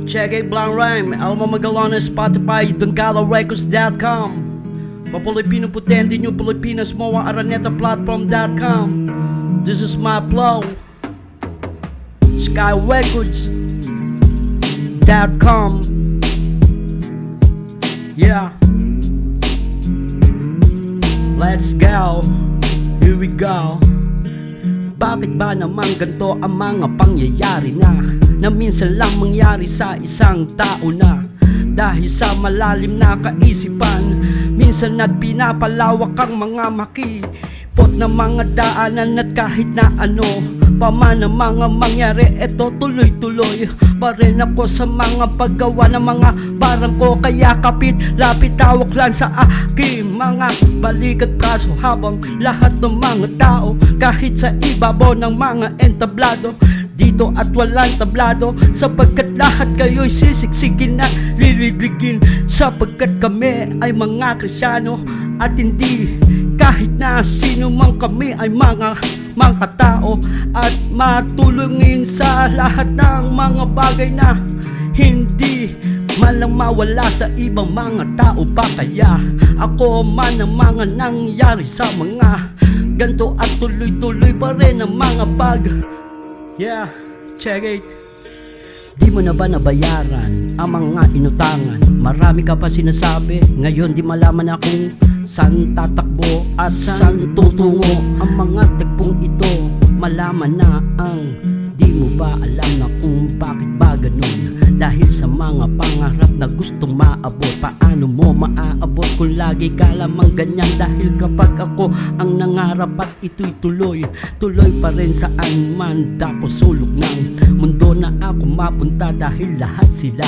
Check it, Blanc Rhyme, Alma Magalona, Spotify, DongalaRecords.com. Papilipino Potente, New Pilipinas, Moa Araneta Platform.com. This is my flow. SkyRecords.com. Yeah. Let's go. Here we go. Bakit ba naman ganito ang mga pangyayari na minsan lang mangyari sa isang tao na dahil sa malalim na kaisipan, minsan at pinapalawak ang mga makipot na mga daanan at kahit na ano pa man ang mga mangyari, eto tuloy-tuloy pa rin ako sa mga paggawa ng mga barang ko. Kaya kapit, lapit, tawak lang sa aking mga balik at braso, habang lahat ng mga tao kahit sa ibabaw ng mga entablado dito at walang tablado, sapagkat lahat kayo'y sisiksikin at lilibigin, sapagkat kami ay mga Kristiyano at hindi kahit na sino man kami ay mga tao, at matulungin sa lahat ng mga bagay na hindi man lang mawala sa ibang mga tao pa. Kaya ako man ang mga nangyari sa mga ganto at tuloy-tuloy pa rin ang mga yeah, check it. Di mo na ba nabayaran ang mga inutangan? Marami ka pa sinasabi, ngayon di malaman akong saan tatakbo at saan tutungo ang mga tagpong ito. Malaman na ang di mo ba alam na kung bakit ba ganun? Dahil sa mga pangarap na gustong maabot, paano mo maaabot kung lagi ka lamang ganyan? Dahil kapag ako ang nangarap at ito'y tuloy pa rin saan man dako sulok ng mundo na ako mapunta, dahil lahat sila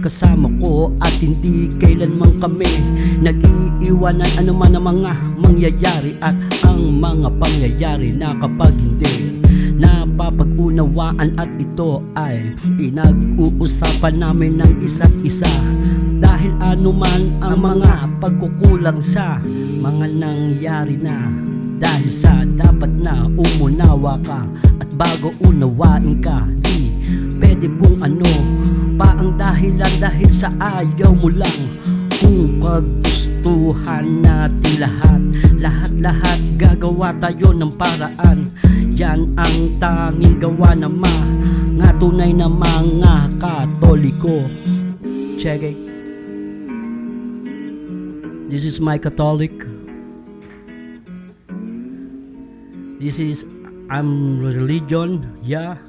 kasama ko at hindi kailanman kami nag-iiwanan anuman ang mga mangyayari at ang mga pangyayari na kapag hindi napapag-unawaan, at ito ay pinag-uusapan namin ng isa't isa. Dahil anuman ang mga pagkukulang sa mga nangyari na, dahil sa dapat na umunawa ka, at bago unawain ka, di pwede kung ano pa ang dahilan, dahil sa ayaw mo lang. Kung kagustuhan natin lahat gagawa tayo ng paraan. Yan ang tanging gawa ng mga tunay na mga Katoliko. Check it. This is my Catholic. This is I'm religion, yeah.